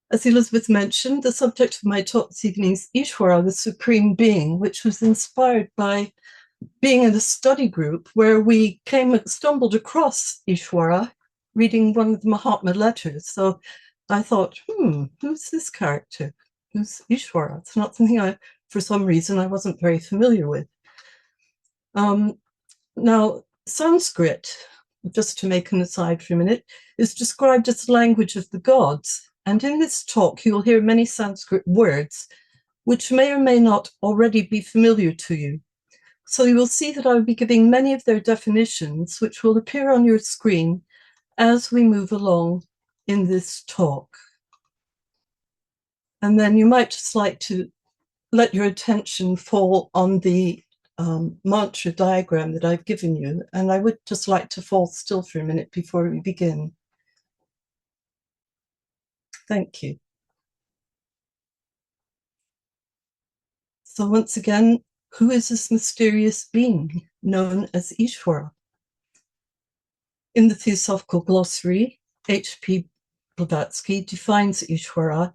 As Elizabeth mentioned, the subject of my talk this evening is Ishvara, the Supreme Being, which was inspired by being in a study group where we stumbled across Ishvara reading one of the Mahatma letters. So I thought, who's this character? Who's Ishvara? It's not something for some reason, I wasn't very familiar with. Now, Sanskrit, just to make an aside for a minute, is described as the language of the gods. And in this talk, you will hear many Sanskrit words, which may or may not already be familiar to you. So you will see that I will be giving many of their definitions, which will appear on your screen as we move along in this talk. And then you might just like to let your attention fall on the mantra diagram that I've given you. And I would just like to fall still for a minute before we begin. Thank you. So once again, who is this mysterious being known as Ishvara? In the Theosophical Glossary, H.P. Blavatsky defines Ishvara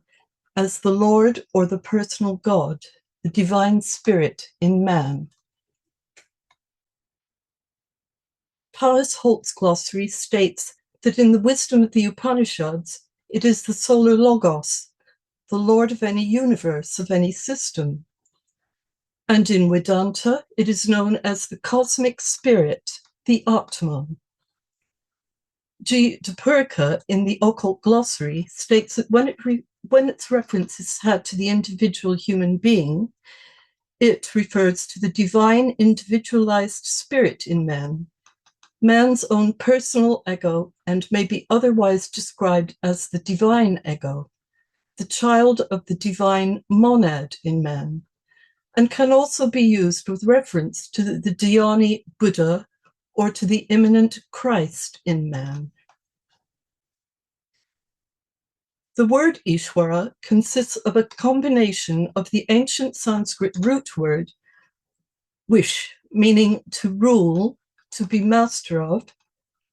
as the Lord or the personal God, the divine spirit in man. Taoist Holt's glossary states that in the wisdom of the Upanishads, it is the solar logos, the Lord of any universe, of any system. And in Vedanta, it is known as the cosmic spirit, the Atman. G. de Purka in the Occult Glossary states that when its reference is had to the individual human being, it refers to the divine individualized spirit in man, man's own personal ego, and may be otherwise described as the divine ego, the child of the divine monad in man, and can also be used with reference to the Dhyani Buddha or to the immanent Christ in man. The word Ishvara consists of a combination of the ancient Sanskrit root word wish, meaning to rule, to be master of,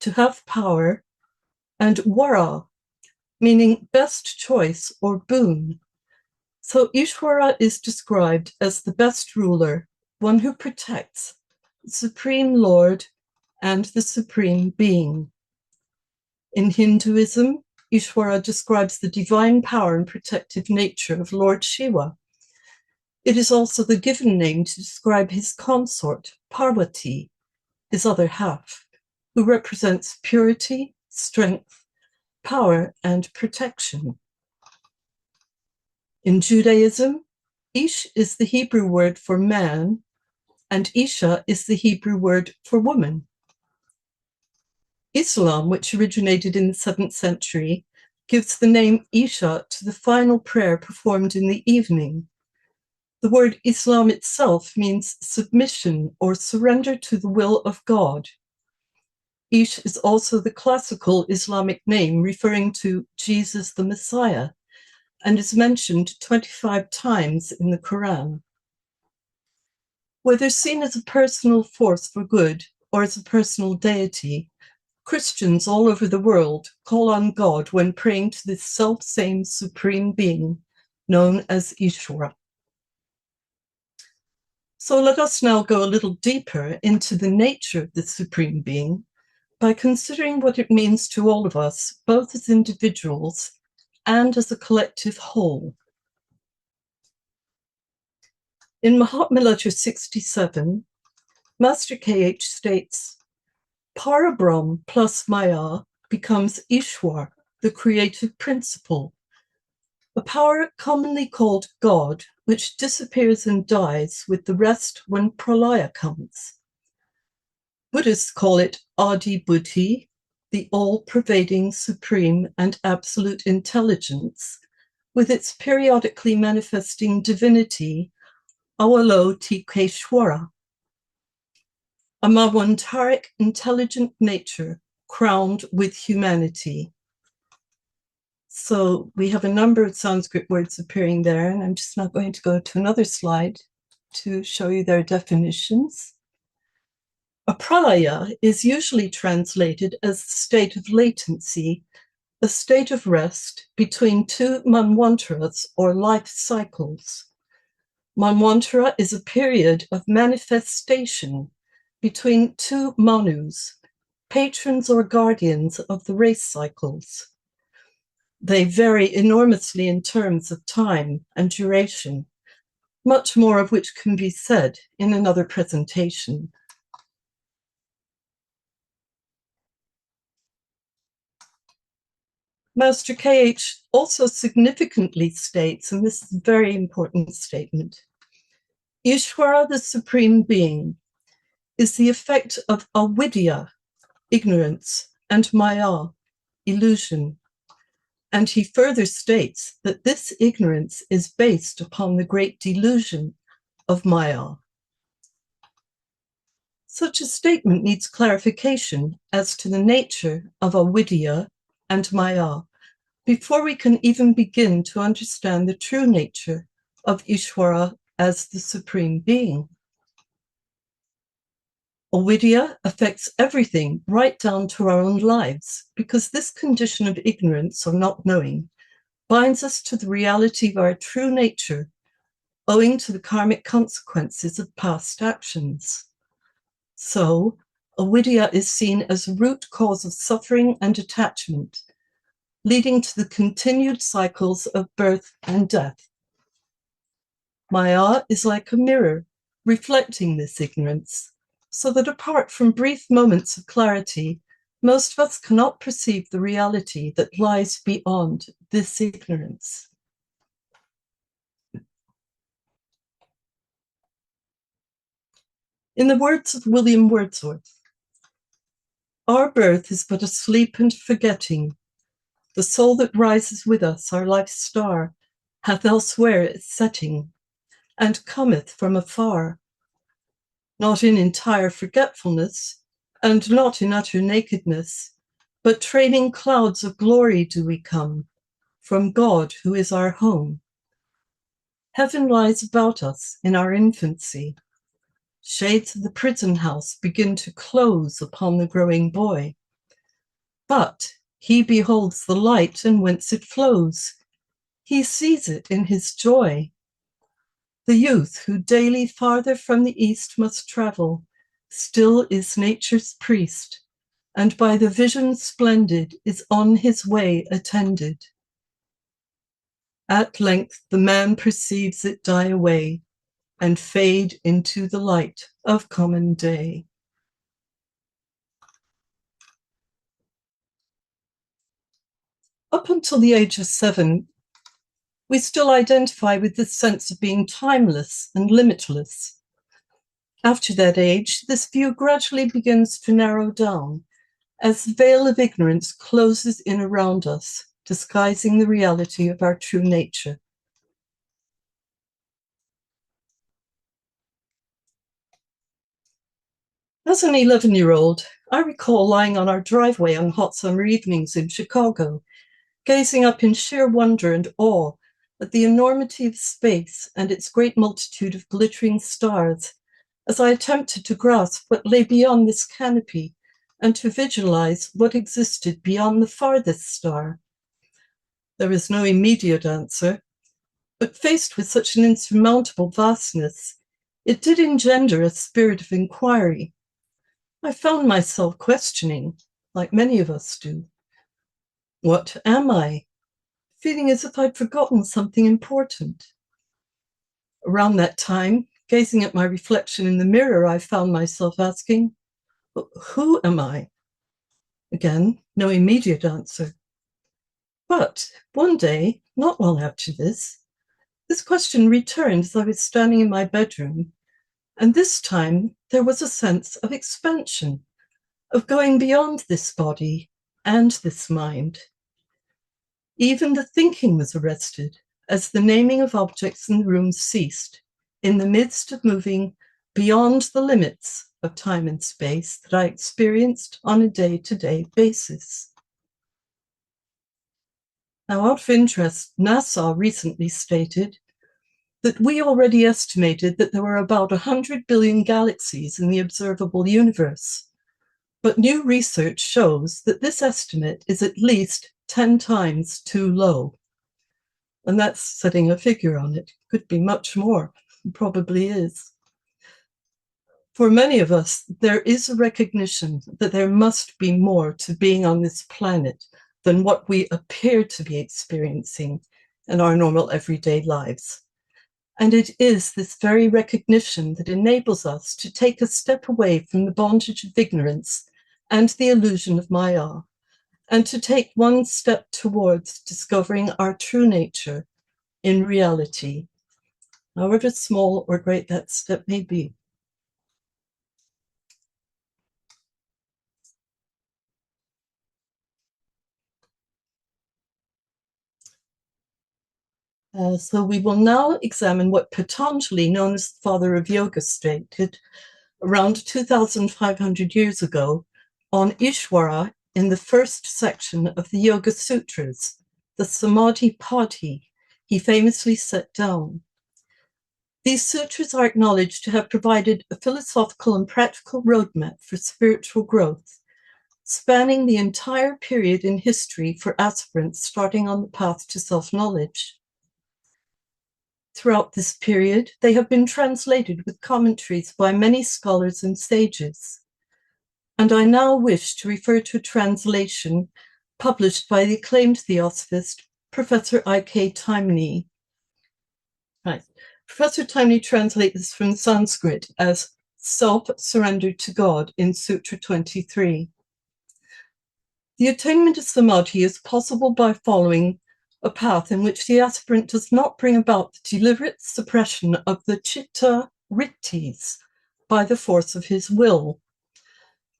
to have power, and vara, meaning best choice or boon. So Ishvara is described as the best ruler, one who protects, the Supreme Lord, and the Supreme Being. In Hinduism, Ishvara describes the divine power and protective nature of Lord Shiva. It is also the given name to describe his consort, Parvati, his other half, who represents purity, strength, power, and protection. In Judaism, Ish is the Hebrew word for man, and Isha is the Hebrew word for woman. Islam, which originated in the 7th century, gives the name Isha to the final prayer performed in the evening. The word Islam itself means submission or surrender to the will of God. Ish is also the classical Islamic name referring to Jesus the Messiah and is mentioned 25 times in the Quran. Whether seen as a personal force for good or as a personal deity, Christians all over the world call on God when praying to this self-same supreme being known as Ishvara. So let us now go a little deeper into the nature of the supreme being by considering what it means to all of us, both as individuals and as a collective whole. In Mahatma Letter 67, Master KH states, Parabrahm plus Maya becomes Ishwar, the creative principle, a power commonly called God, which disappears and dies with the rest when pralaya comes. Buddhists call it Adi Buddhi, the all-pervading supreme and absolute intelligence, with its periodically manifesting divinity, Avalokiteshvara, a Manvantaric intelligent nature crowned with humanity. So we have a number of Sanskrit words appearing there, and I'm just not going to go to another slide to show you their definitions. A pralaya is usually translated as the state of latency, a state of rest between two manvantaras or life cycles. Manvantara is a period of manifestation between two manus, patrons or guardians of the race cycles. They vary enormously in terms of time and duration, much more of which can be said in another presentation. Master KH also significantly states, and this is a very important statement, Ishvara, the Supreme Being, is the effect of avidya, ignorance, and maya, illusion. And he further states that this ignorance is based upon the great delusion of maya. Such a statement needs clarification as to the nature of avidya and maya before we can even begin to understand the true nature of Ishwara as the Supreme Being. Avidya affects everything right down to our own lives because this condition of ignorance or not knowing binds us to the reality of our true nature owing to the karmic consequences of past actions. So, avidya is seen as a root cause of suffering and attachment, leading to the continued cycles of birth and death. Maya is like a mirror, reflecting this ignorance, so that apart from brief moments of clarity, most of us cannot perceive the reality that lies beyond this ignorance. In the words of William Wordsworth, our birth is but a sleep and forgetting. The soul that rises with us, our life's star, hath elsewhere its setting, and cometh from afar. Not in entire forgetfulness, and not in utter nakedness, but training clouds of glory do we come, from God who is our home. Heaven lies about us in our infancy. Shades of the prison house begin to close upon the growing boy. But he beholds the light and whence it flows. He sees it in his joy. The youth who daily farther from the east must travel, still is nature's priest, and by the vision splendid is on his way attended. At length the man perceives it die away, and fade into the light of common day. Up until the age of 7, we still identify with this sense of being timeless and limitless. After that age, this view gradually begins to narrow down as the veil of ignorance closes in around us, disguising the reality of our true nature. As an 11-year-old, I recall lying on our driveway on hot summer evenings in Chicago, gazing up in sheer wonder and awe at the enormity of space and its great multitude of glittering stars, as I attempted to grasp what lay beyond this canopy and to visualize what existed beyond the farthest star. There was no immediate answer, but faced with such an insurmountable vastness, it did engender a spirit of inquiry. I found myself questioning, like many of us do. What am I? Feeling as if I'd forgotten something important. Around that time, gazing at my reflection in the mirror, I found myself asking, who am I? Again, no immediate answer. But one day, not long after this question returned as I was standing in my bedroom, and this time there was a sense of expansion, of going beyond this body and this mind. Even the thinking was arrested as the naming of objects in the room ceased, in the midst of moving beyond the limits of time and space that I experienced on a day-to-day basis. Now, out of interest, NASA recently stated that we already estimated that there were about 100 billion galaxies in the observable universe. But new research shows that this estimate is at least 10 times too low. And that's setting a figure on it. Could be much more, it probably is. For many of us, there is a recognition that there must be more to being on this planet than what we appear to be experiencing in our normal everyday lives. And it is this very recognition that enables us to take a step away from the bondage of ignorance and the illusion of Maya, and to take one step towards discovering our true nature in reality, however small or great that step may be. So we will now examine what Patanjali, known as the father of yoga, stated around 2,500 years ago on Ishvara in the first section of the Yoga Sutras, the Samadhi Padi he famously set down. These sutras are acknowledged to have provided a philosophical and practical roadmap for spiritual growth, spanning the entire period in history for aspirants starting on the path to self-knowledge. Throughout this period, they have been translated with commentaries by many scholars and sages. And I now wish to refer to a translation published by the acclaimed theosophist, Professor I.K. Taimni. Right. Professor Taimni translates this from Sanskrit as self-surrendered to God in Sutra 23. The attainment of samadhi is possible by following a path in which the aspirant does not bring about the deliberate suppression of the chitta vrittis by the force of his will.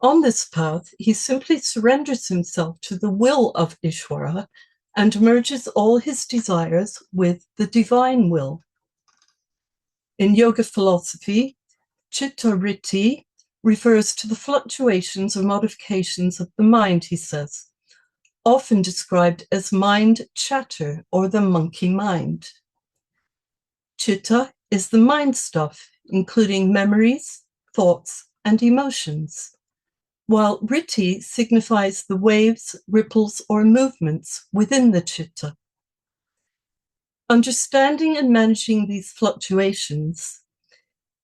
On this path, he simply surrenders himself to the will of Ishwara and merges all his desires with the divine will. In yoga philosophy, chitta vritti refers to the fluctuations or modifications of the mind, he says, often described as mind chatter or the monkey mind. Chitta is the mind stuff, including memories, thoughts, and emotions, while vritti signifies the waves, ripples, or movements within the chitta. Understanding and managing these fluctuations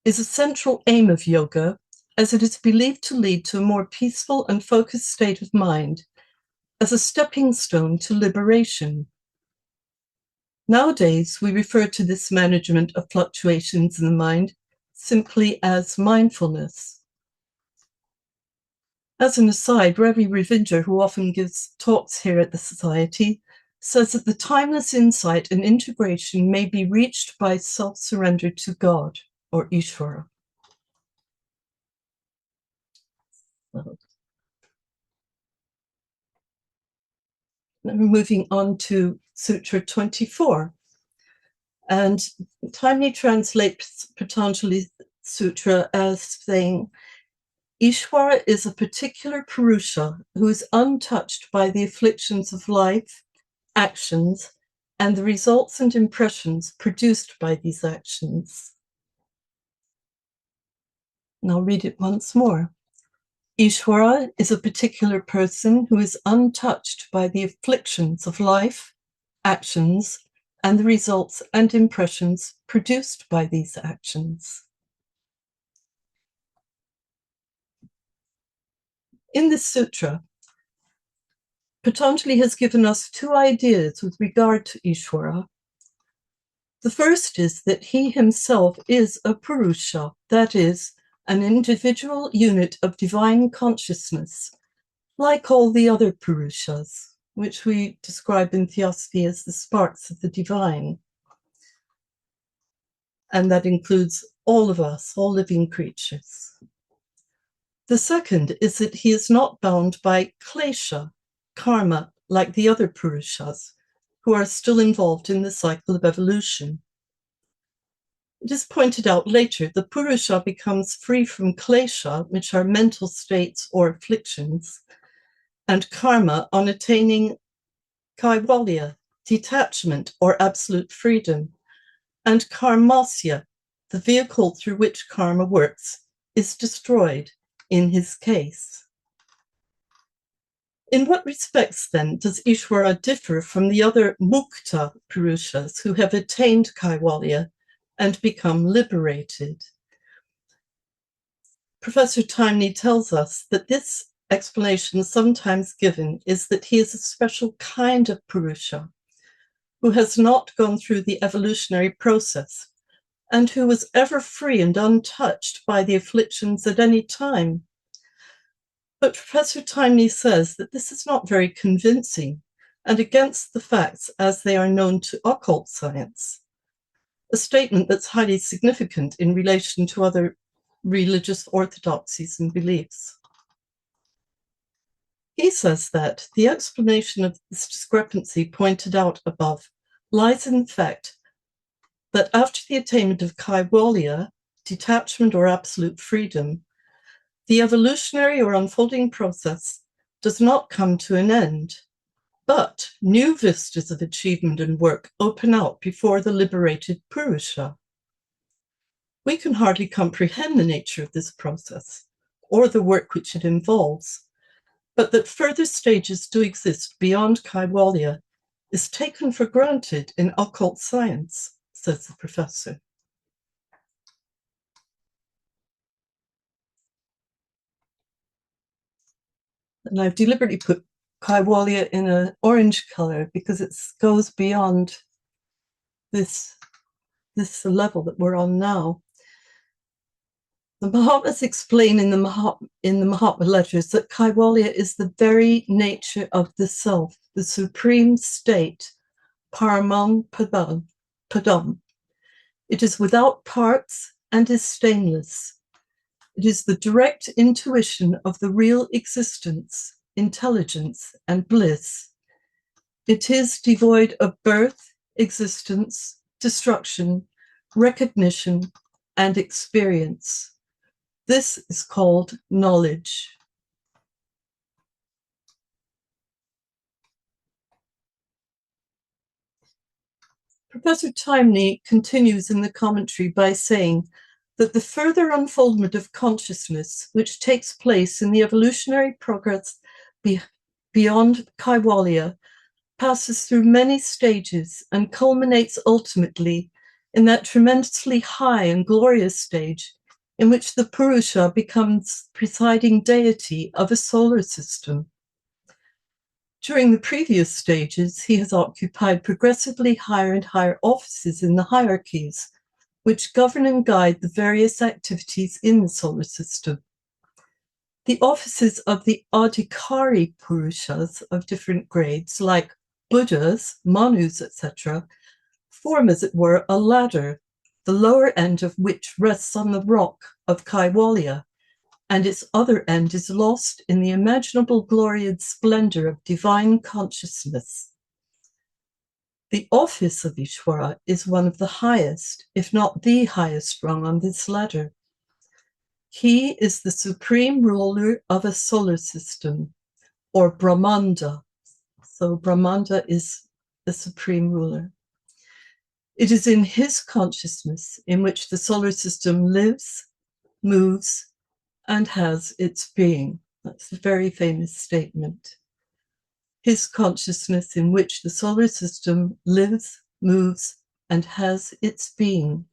is a central aim of yoga, as it is believed to lead to a more peaceful and focused state of mind, as a stepping stone to liberation. Nowadays, we refer to this management of fluctuations in the mind simply as mindfulness. As an aside, Ravi Ravinder, who often gives talks here at the Society, says that the timeless insight and integration may be reached by self-surrender to God, or Ishvara. Moving on to Sutra 24. And Taimni translates Patanjali Sutra as saying, Ishwara is a particular Purusha who is untouched by the afflictions of life, actions, and the results and impressions produced by these actions. And I'll read it once more. Ishwara is a particular person who is untouched by the afflictions of life, actions, and the results and impressions produced by these actions. In this sutra, Patanjali has given us two ideas with regard to Ishvara. The first is that he himself is a Purusha, that is, an individual unit of divine consciousness, like all the other Purushas, which we describe in Theosophy as the sparks of the divine. And that includes all of us, all living creatures. The second is that he is not bound by klesha, karma, like the other Purushas, who are still involved in the cycle of evolution. It is pointed out later, the Purusha becomes free from klesha, which are mental states or afflictions, and karma on attaining kaivalya, detachment or absolute freedom, and karmasya, the vehicle through which karma works, is destroyed in his case. In what respects, then, does Ishvara differ from the other mukta purushas who have attained kaivalya and become liberated? Professor Timney tells us that this explanation sometimes given is that he is a special kind of purusha who has not gone through the evolutionary process and who was ever free and untouched by the afflictions at any time. But Professor Timney says that this is not very convincing and against the facts as they are known to occult science, a statement that's highly significant in relation to other religious orthodoxies and beliefs. He says that the explanation of this discrepancy pointed out above lies in the fact that after the attainment of kaivalya, detachment or absolute freedom, the evolutionary or unfolding process does not come to an end, but new vistas of achievement and work open out before the liberated Purusha. We can hardly comprehend the nature of this process or the work which it involves, but that further stages do exist beyond kaivalya is taken for granted in occult science, says the professor. And I've deliberately put kaivalya in an orange color because it goes beyond this level that we're on now. The Mahatmas explain in the Mahatma letters that kaivalya is the very nature of the self, the supreme state, paramam padam. It is without parts and is stainless. It is the direct intuition of the real existence, intelligence, and bliss. It is devoid of birth, existence, destruction, recognition, and experience. This is called knowledge. Professor Timney continues in the commentary by saying that the further unfoldment of consciousness, which takes place in the evolutionary progress beyond kaivalya, passes through many stages and culminates ultimately in that tremendously high and glorious stage in which the Purusha becomes presiding deity of a solar system. During the previous stages, he has occupied progressively higher and higher offices in the hierarchies, which govern and guide the various activities in the solar system. The offices of the Adhikari Purushas of different grades, like Buddhas, Manus, etc., form, as it were, a ladder, the lower end of which rests on the rock of kaivalya, and its other end is lost in the imaginable glory and splendor of divine consciousness. The office of Ishwara is one of the highest, if not the highest rung on this ladder. He is the supreme ruler of a solar system, or Brahmanda. So Brahmanda is the supreme ruler. It is in his consciousness in which the solar system lives, moves, and has its being. That's a very famous statement. His consciousness in which the solar system lives, moves, and has its being.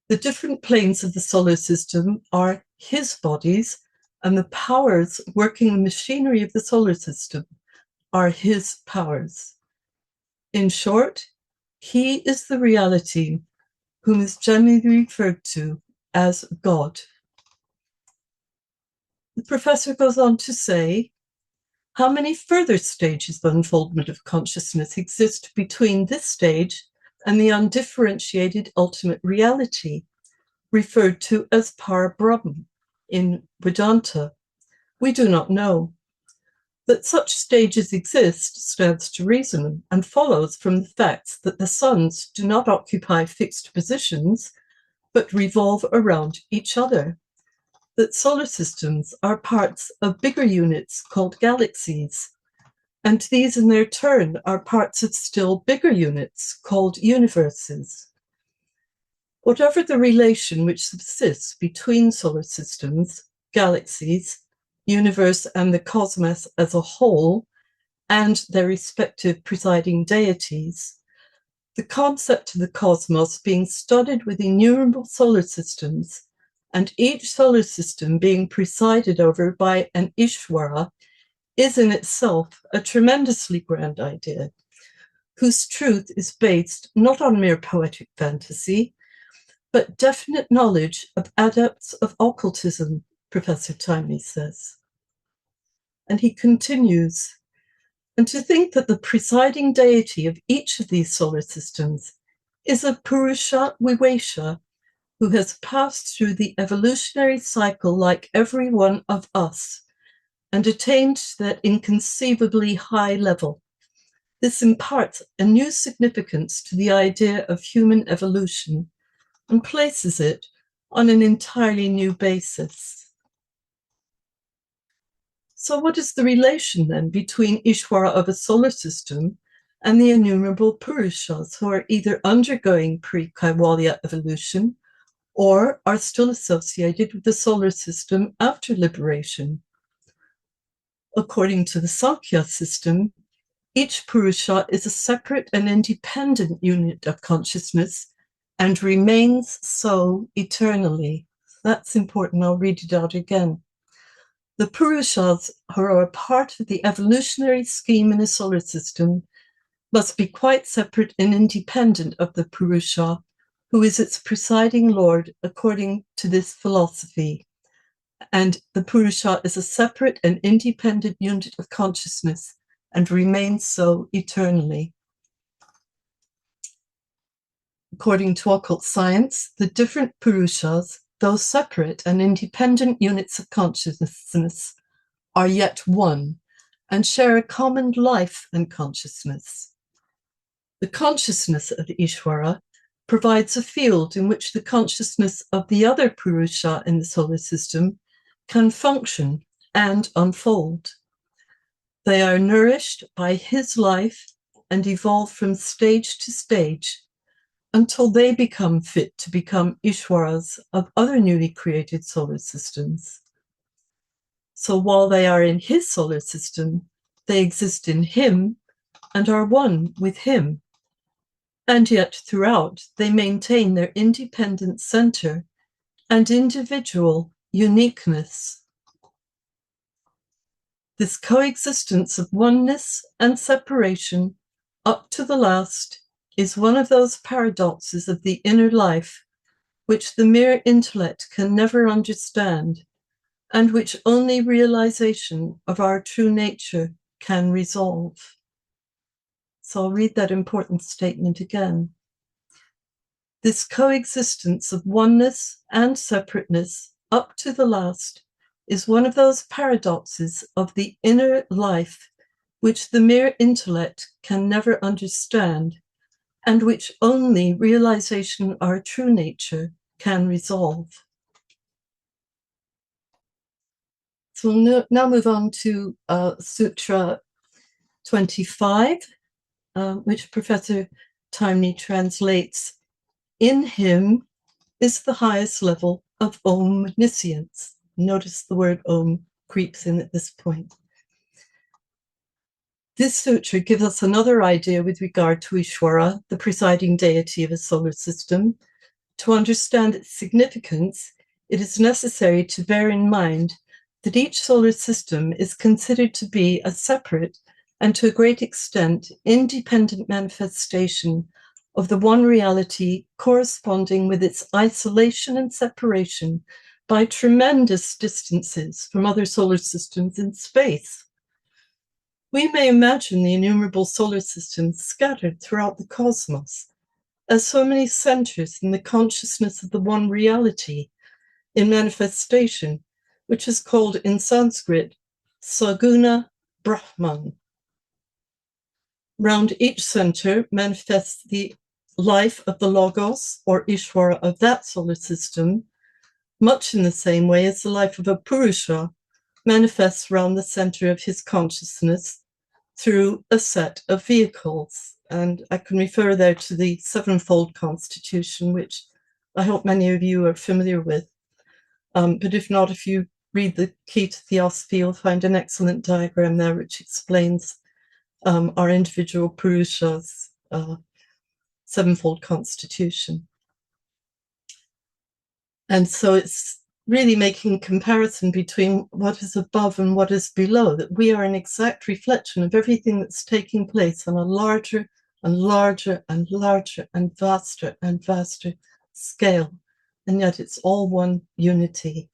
The different planes of the solar system are his bodies, and the powers working the machinery of the solar system are his powers. In short, he is the reality whom is generally referred to as God. The professor goes on to say, how many further stages of unfoldment of consciousness exist between this stage and the undifferentiated ultimate reality, referred to as Parabrahman in Vedanta? We do not know. That such stages exist stands to reason and follows from the facts that the suns do not occupy fixed positions, but revolve around each other. That solar systems are parts of bigger units called galaxies, and these in their turn are parts of still bigger units called universes. Whatever the relation which subsists between solar systems, galaxies, universe and the cosmos as a whole, and their respective presiding deities, the concept of the cosmos being studied with innumerable solar systems, and each solar system being presided over by an Ishvara, is in itself a tremendously grand idea, whose truth is based not on mere poetic fantasy, but definite knowledge of adepts of occultism, Professor Timely says. And he continues, and to think that the presiding deity of each of these solar systems is a Purusha Vivesha who has passed through the evolutionary cycle like every one of us and attained to that inconceivably high level. This imparts a new significance to the idea of human evolution and places it on an entirely new basis. So what is the relation then between Ishwara of a solar system and the innumerable Purushas who are either undergoing pre-Kaivalya evolution or are still associated with the solar system after liberation? According to the Sankhya system, each Purusha is a separate and independent unit of consciousness and remains so eternally. That's important. I'll read it out again. The Purushas who are a part of the evolutionary scheme in a solar system must be quite separate and independent of the Purusha, who is its presiding lord according to this philosophy. And the Purusha is a separate and independent unit of consciousness and remains so eternally. According to occult science, the different Purushas, though separate and independent units of consciousness, are yet one and share a common life and consciousness. The consciousness of the Ishwara provides a field in which the consciousness of the other Purusha in the solar system can function and unfold. They are nourished by his life and evolve from stage to stage until they become fit to become Ishwaras of other newly created solar systems. So while they are in his solar system, they exist in him and are one with him. And yet throughout, they maintain their independent center and individual uniqueness. This coexistence of oneness and separation up to the last is one of those paradoxes of the inner life which the mere intellect can never understand and which only realization of our true nature can resolve. So I'll read that important statement again. This coexistence of oneness and separateness up to the last is one of those paradoxes of the inner life which the mere intellect can never understand and which only realization of our true nature can resolve. So we'll now move on to Sutra 25, which Professor Timely translates, "In him is the highest level of omniscience." Notice the word om creeps in at this point. This sutra gives us another idea with regard to Ishwara, the presiding deity of a solar system. To understand its significance, it is necessary to bear in mind that each solar system is considered to be a separate and to a great extent independent manifestation of the one reality corresponding with its isolation and separation by tremendous distances from other solar systems in space. We may imagine the innumerable solar systems scattered throughout the cosmos as so many centers in the consciousness of the one reality in manifestation, which is called in Sanskrit Saguna Brahman. Round each center manifests the life of the Logos or Ishvara of that solar system, much in the same way as the life of a Purusha manifests round the center of his consciousness through a set of vehicles. And I can refer there to the sevenfold constitution, which I hope many of you are familiar with. But if not, if you read the Key to Theosophy, you'll find an excellent diagram there which explains our individual Purusha's sevenfold constitution. And so it's really making comparison between what is above and what is below, that we are an exact reflection of everything that's taking place on a larger and larger and larger and vaster scale. And yet it's all one unity.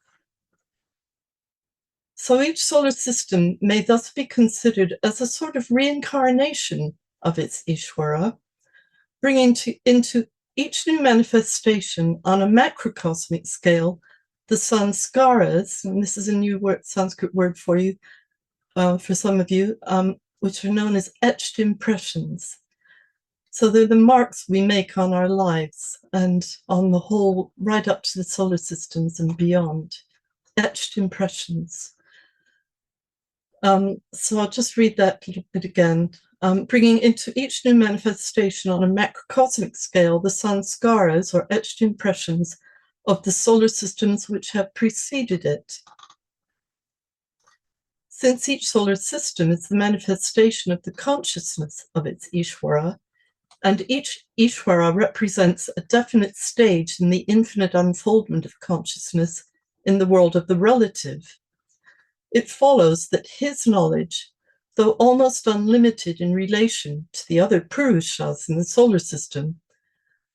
So each solar system may thus be considered as a sort of reincarnation of its Ishvara, bringing into each new manifestation on a macrocosmic scale the sanskaras, and this is a new Sanskrit word for you, for some of you, which are known as etched impressions. So they're the marks we make on our lives and on the whole, right up to the solar systems and beyond. Etched impressions. So I'll just read that a little bit again. Bringing into each new manifestation on a macrocosmic scale the sanskaras, or etched impressions, of the solar systems which have preceded it. Since each solar system is the manifestation of the consciousness of its Ishvara, and each Ishvara represents a definite stage in the infinite unfoldment of consciousness in the world of the relative, it follows that his knowledge, though almost unlimited in relation to the other Purushas in the solar system,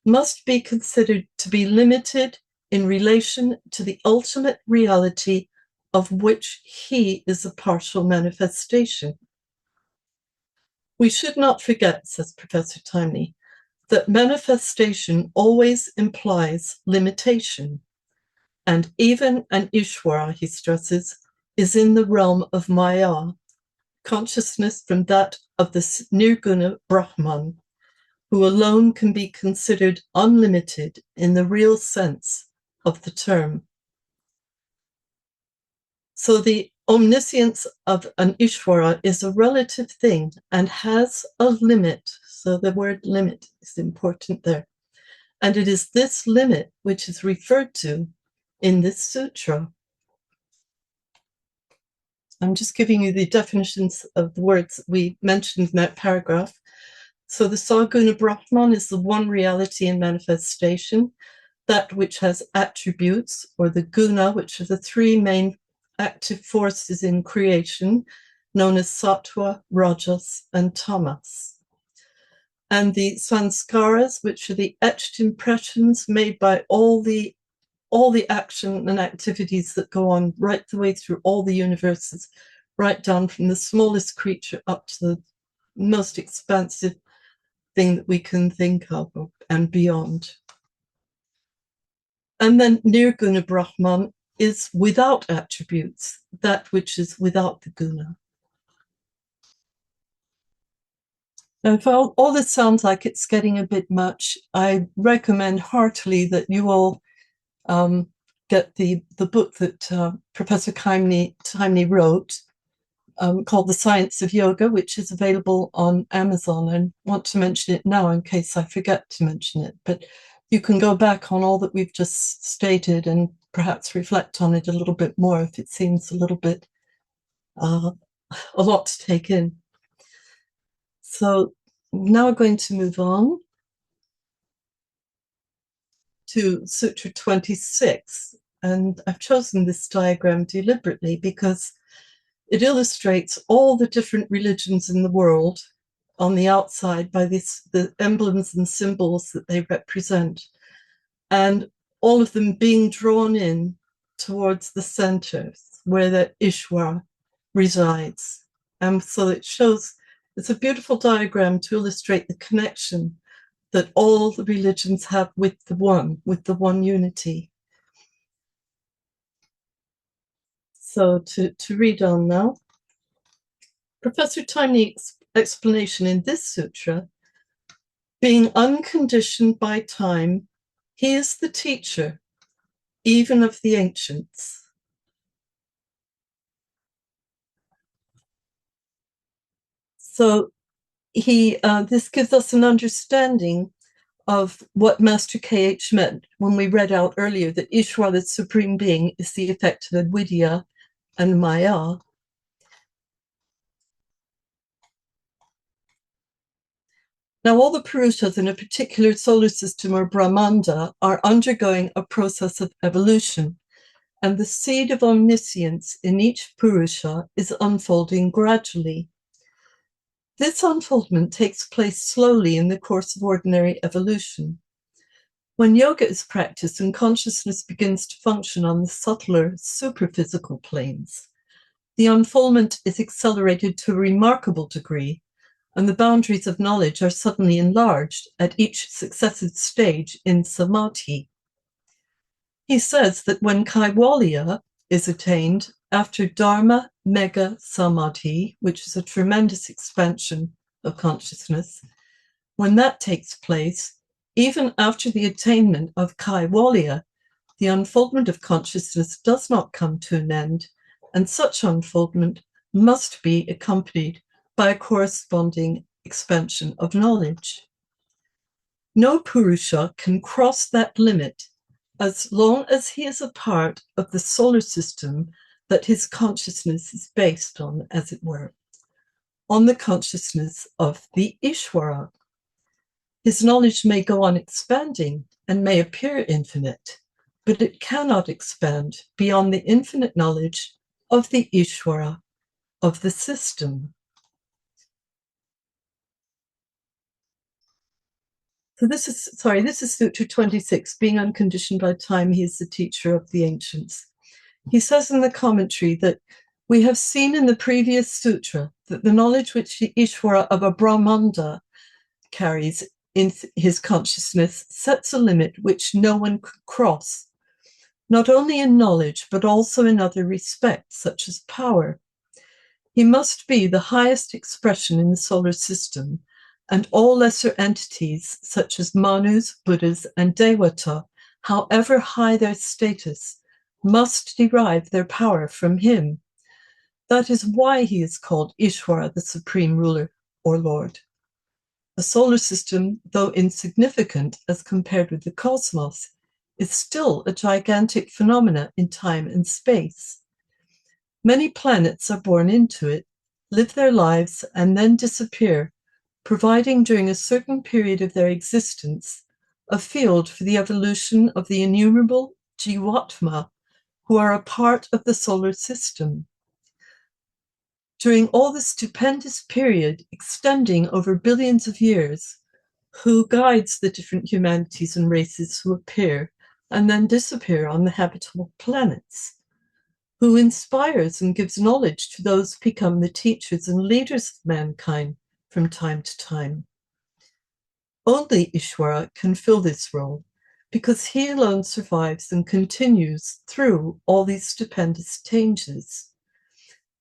must be considered to be limited in relation to the ultimate reality of which he is a partial manifestation. We should not forget, says Professor Timely, that manifestation always implies limitation, and even an Ishwara, he stresses, is in the realm of Maya, consciousness from that of the Nirguna Brahman, who alone can be considered unlimited in the real sense of the term. So the omniscience of an Ishvara is a relative thing and has a limit. So the word limit is important there. And it is this limit which is referred to in this sutra. I'm just giving you the definitions of the words we mentioned in that paragraph. So the Saguna Brahman is the one reality in manifestation, that which has attributes, or the guna, which are the three main active forces in creation, known as sattva, rajas, and tamas. And the sanskaras, which are the etched impressions made by all the action and activities that go on right the way through all the universes, right down from the smallest creature up to the most expansive thing that we can think of and beyond. And then Nirguna Brahman is without attributes, that which is without the guna. Now, if all this sounds like it's getting a bit much, I recommend heartily that you all get the book that Professor Timely wrote, called The Science of Yoga, which is available on Amazon. I want to mention it now in case I forget to mention it, but you can go back on all that we've just stated and perhaps reflect on it a little bit more if it seems a little bit a lot to take in. So now we're going to move on to Sutra 26. And I've chosen this diagram deliberately because it illustrates all the different religions in the world on the outside by the emblems and symbols that they represent, and all of them being drawn in towards the center where the Ishwara resides. And so it shows, it's a beautiful diagram to illustrate the connection that all the religions have with the one unity. So to read on now, Professor Timely's explanation in this sutra, being unconditioned by time, he is the teacher, even of the ancients. So this gives us an understanding of what Master K.H. meant when we read out earlier that Ishvara, the Supreme Being, is the effect of Avidya, and Maya. Now, all the Purushas in a particular solar system or Brahmanda are undergoing a process of evolution, and the seed of omniscience in each Purusha is unfolding gradually. This unfoldment takes place slowly in the course of ordinary evolution. When yoga is practiced and consciousness begins to function on the subtler, superphysical planes, the unfoldment is accelerated to a remarkable degree, and the boundaries of knowledge are suddenly enlarged at each successive stage in samadhi. He says that when kaivalya is attained after dharma mega samadhi, which is a tremendous expansion of consciousness, when that takes place, even after the attainment of kaivalya, the unfoldment of consciousness does not come to an end, and such unfoldment must be accompanied by a corresponding expansion of knowledge. No Purusha can cross that limit as long as he is a part of the solar system that his consciousness is based on, as it were, on the consciousness of the Ishvara. His knowledge may go on expanding and may appear infinite, but it cannot expand beyond the infinite knowledge of the Ishwara, of the system. So this is Sutra 26, being unconditioned by time, he is the teacher of the ancients. He says in the commentary that we have seen in the previous sutra that the knowledge which the Ishwara of a Brahmanda carries in his consciousness sets a limit which no one could cross, not only in knowledge, but also in other respects, such as power. He must be the highest expression in the solar system, and all lesser entities, such as Manus, Buddhas, and Devata, however high their status, must derive their power from him. That is why he is called Ishwara, the supreme ruler or Lord. A solar system, though insignificant as compared with the cosmos, is still a gigantic phenomena in time and space. Many planets are born into it, live their lives, and then disappear, providing during a certain period of their existence a field for the evolution of the innumerable Jivatma who are a part of the solar system. During all this stupendous period, extending over billions of years, who guides the different humanities and races who appear and then disappear on the habitable planets? Who inspires and gives knowledge to those who become the teachers and leaders of mankind from time to time? Only Ishwara can fill this role, because he alone survives and continues through all these stupendous changes.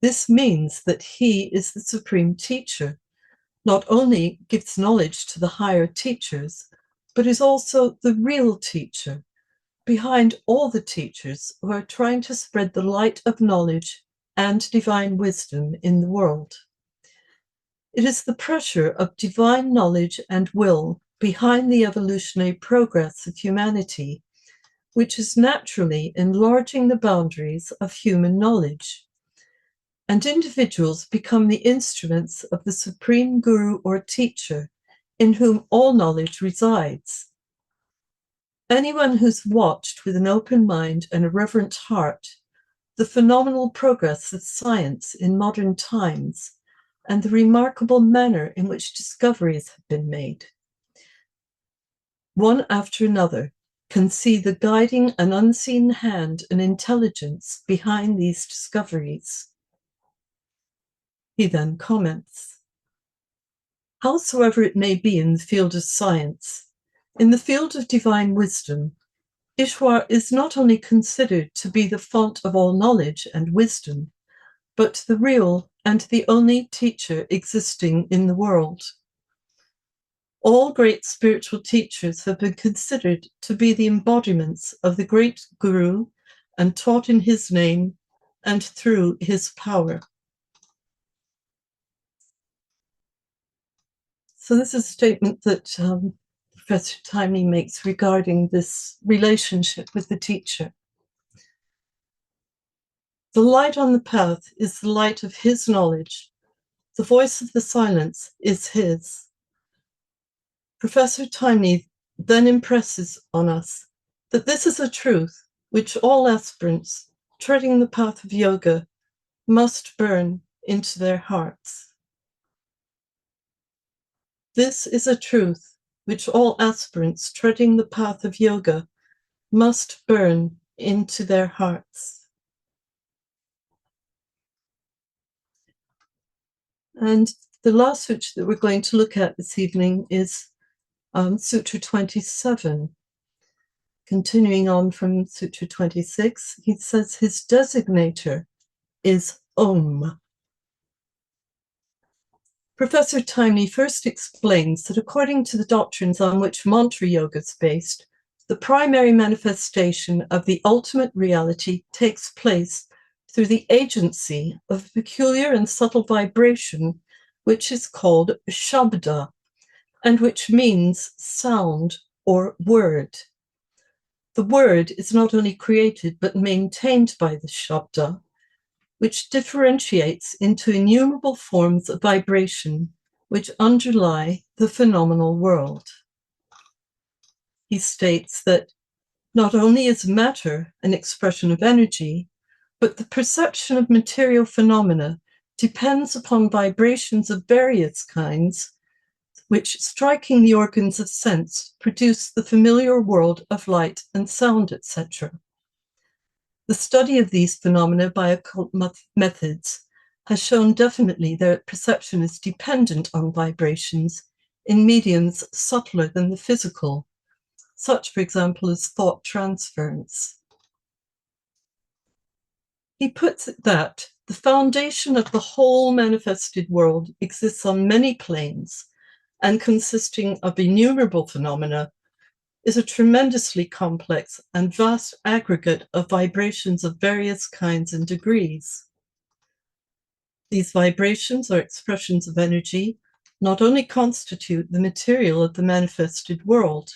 This means that he is the supreme teacher, not only gives knowledge to the higher teachers, but is also the real teacher, behind all the teachers who are trying to spread the light of knowledge and divine wisdom in the world. It is the pressure of divine knowledge and will behind the evolutionary progress of humanity, which is naturally enlarging the boundaries of human knowledge. And individuals become the instruments of the supreme guru or teacher in whom all knowledge resides. Anyone who's watched with an open mind and a reverent heart the phenomenal progress of science in modern times and the remarkable manner in which discoveries have been made, one after another, can see the guiding and unseen hand and intelligence behind these discoveries. He then comments, howsoever it may be in the field of science, in the field of divine wisdom, Ishwara is not only considered to be the font of all knowledge and wisdom, but the real and the only teacher existing in the world. All great spiritual teachers have been considered to be the embodiments of the great Guru and taught in his name and through his power. So this is a statement that Professor Taimni makes regarding this relationship with the teacher. The light on the path is the light of his knowledge. The voice of the silence is his. Professor Timney then impresses on us that this is a truth which all aspirants treading the path of yoga must burn into their hearts. This is a truth which all aspirants treading the path of yoga must burn into their hearts. And the last sutra that we're going to look at this evening is Sutra 27. Continuing on from Sutra 26, he says his designator is Om. Professor Timney first explains that according to the doctrines on which mantra yoga is based, the primary manifestation of the ultimate reality takes place through the agency of a peculiar and subtle vibration, which is called Shabda, and which means sound or word. The word is not only created but maintained by the Shabda, which differentiates into innumerable forms of vibration which underlie the phenomenal world. He states that not only is matter an expression of energy, but the perception of material phenomena depends upon vibrations of various kinds, which, striking the organs of sense, produce the familiar world of light and sound, etc. The study of these phenomena by occult methods has shown definitely that perception is dependent on vibrations in mediums subtler than the physical, such, for example, as thought transference. He puts it that the foundation of the whole manifested world exists on many planes and consisting of innumerable phenomena is a tremendously complex and vast aggregate of vibrations of various kinds and degrees. These vibrations or expressions of energy not only constitute the material of the manifested world,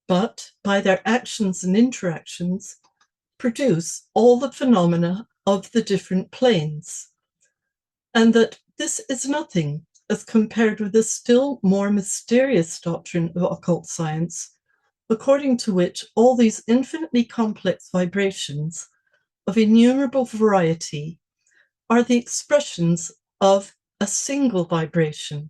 but by their actions and interactions produce all the phenomena of the different planes, and that this is nothing as compared with the still more mysterious doctrine of occult science, according to which all these infinitely complex vibrations of innumerable variety are the expressions of a single vibration,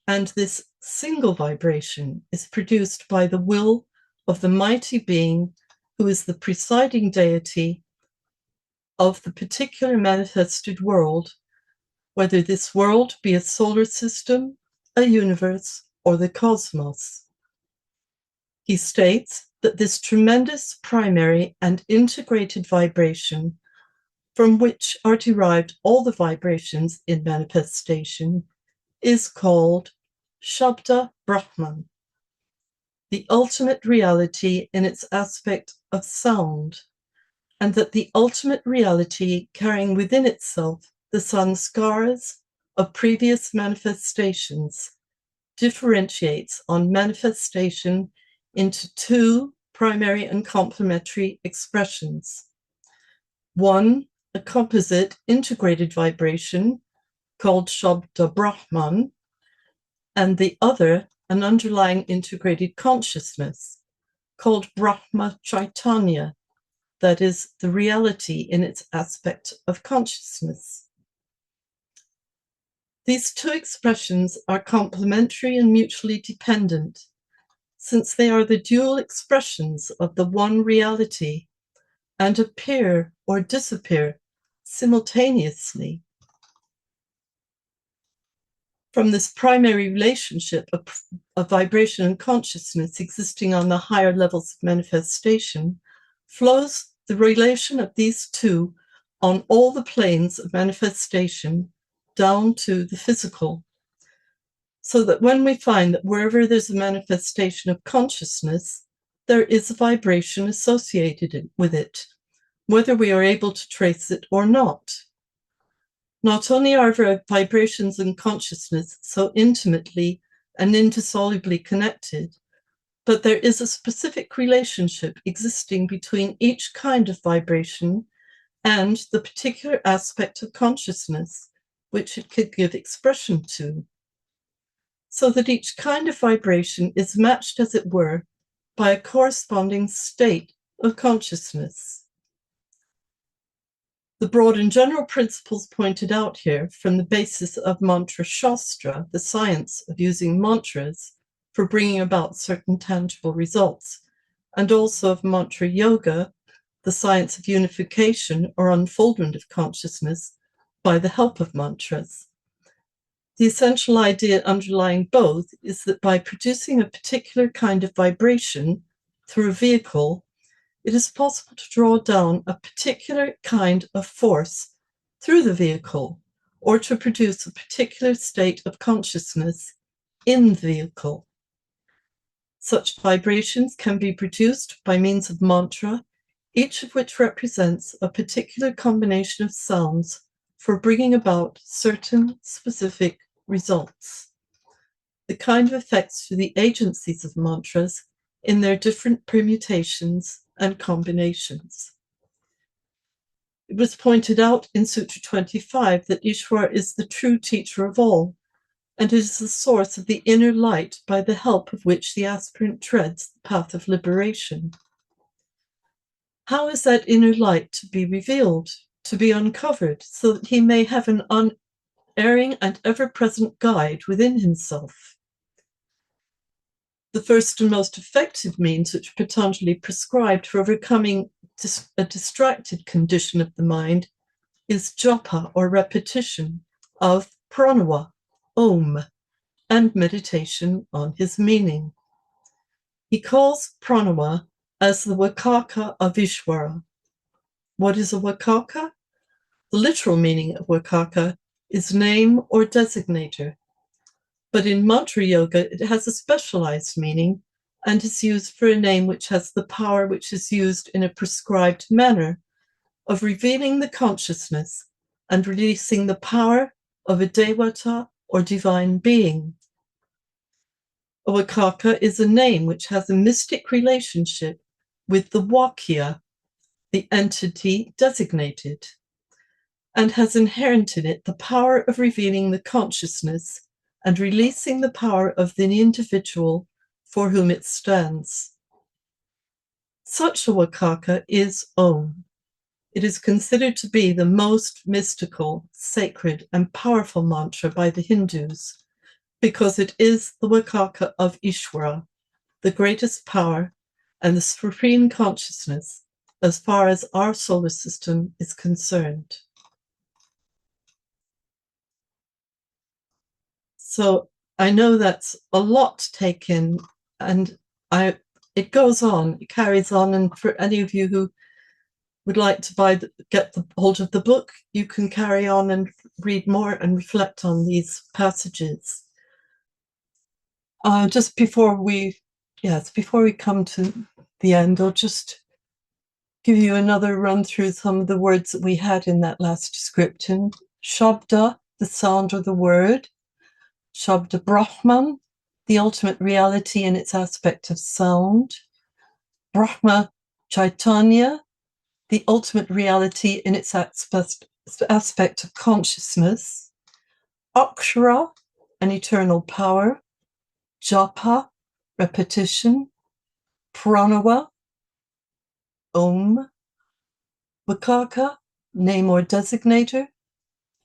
and this single vibration is produced by the will of the mighty being who is the presiding deity of the particular manifested world, whether this world be a solar system, a universe, or the cosmos. He states that this tremendous primary and integrated vibration, from which are derived all the vibrations in manifestation, is called Shabda Brahman, the ultimate reality in its aspect of sound, and that the ultimate reality carrying within itself the sanskaras of previous manifestations differentiates on manifestation into two primary and complementary expressions. One, a composite integrated vibration called Shabda Brahman, and the other, an underlying integrated consciousness called Brahma Chaitanya, that is, the reality in its aspect of consciousness. These two expressions are complementary and mutually dependent, since they are the dual expressions of the one reality and appear or disappear simultaneously. From this primary relationship of vibration and consciousness existing on the higher levels of manifestation flows the relation of these two on all the planes of manifestation down to the physical, so that when we find that wherever there's a manifestation of consciousness, there is a vibration associated with it, whether we are able to trace it or not. Not only are vibrations and consciousness so intimately and indissolubly connected, but there is a specific relationship existing between each kind of vibration and the particular aspect of consciousness which it could give expression to, so that each kind of vibration is matched, as it were, by a corresponding state of consciousness. The broad and general principles pointed out here from the basis of Mantra Shastra, the science of using mantras for bringing about certain tangible results, and also of Mantra Yoga, the science of unification or unfoldment of consciousness by the help of mantras. The essential idea underlying both is that by producing a particular kind of vibration through a vehicle, it is possible to draw down a particular kind of force through the vehicle, or to produce a particular state of consciousness in the vehicle. Such vibrations can be produced by means of mantra, each of which represents a particular combination of sounds for bringing about certain specific results. The kind of effects through the agencies of mantras in their different permutations and combinations. It was pointed out in Sutra 25 that Ishvara is the true teacher of all, and is the source of the inner light by the help of which the aspirant treads the path of liberation. How is that inner light to be revealed, to be uncovered, so that he may have an unerring and ever-present guide within himself? The first and most effective means which Patanjali prescribed for overcoming a distracted condition of the mind is japa, or repetition, of pranava, Om, and meditation on his meaning. He calls pranava as the Vakaka of Ishwara. What is a Vakaka? The literal meaning of Vakaka is name or designator, but in mantra yoga it has a specialized meaning and is used for a name which has the power which is used in a prescribed manner of revealing the consciousness and releasing the power of a devata or divine being. A Vakaka is a name which has a mystic relationship with the Vakya, the entity designated, and has inherent in it the power of revealing the consciousness and releasing the power of the individual for whom it stands. Such a Vakaka is Om. It is considered to be the most mystical, sacred, and powerful mantra by the Hindus, because it is the Vakaka of Ishvara, the greatest power and the supreme consciousness as far as our solar system is concerned. So I know that's a lot to take in, and it goes on, it carries on, and for any of you who would like to get the hold of the book, you can carry on and read more and reflect on these passages. Just before we come to the end, I'll just give you another run through some of the words that we had in that last description. Shabda, the sound or the word. Shabda Brahman, the ultimate reality in its aspect of sound. Brahma Chaitanya, the ultimate reality in its aspect of consciousness. Akshara, an eternal power. Japa, repetition. Pranava, Om. Vakaka, name or designator.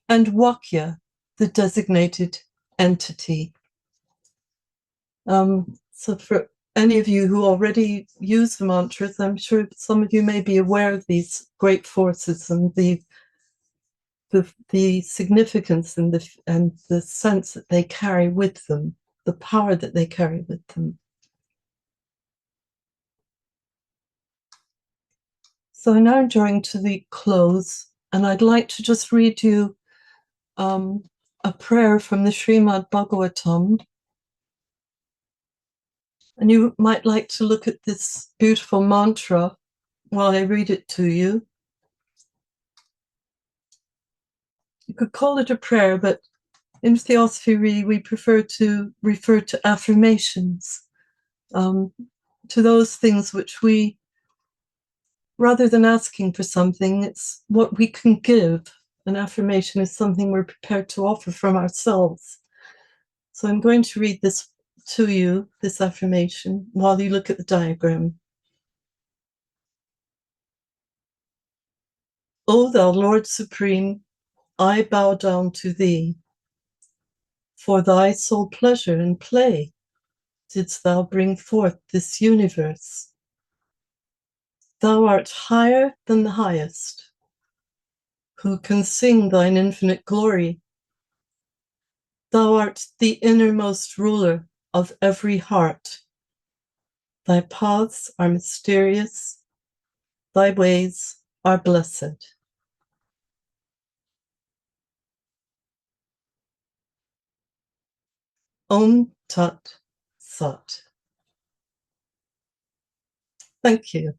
And Vakya, the designated entity. So for any of you who already use the mantras, I'm sure some of you may be aware of these great forces and the significance and the sense that they carry with them, the power that they carry with them. So now I'm drawing to the close, and I'd like to just read you a prayer from the Srimad Bhagavatam. And you might like to look at this beautiful mantra while I read it to you. You could call it a prayer, but in Theosophy, really, we prefer to refer to affirmations, to those things which we rather than asking for something, it's what we can give. An affirmation is something we're prepared to offer from ourselves. So I'm going to read this to you, this affirmation, while you look at the diagram. O thou Lord Supreme, I bow down to thee. For thy sole pleasure and play didst thou bring forth this universe. Thou art higher than the highest. Who can sing thine infinite glory? Thou art the innermost ruler of every heart. Thy paths are mysterious. Thy ways are blessed. Om Tat Sat. Thank you.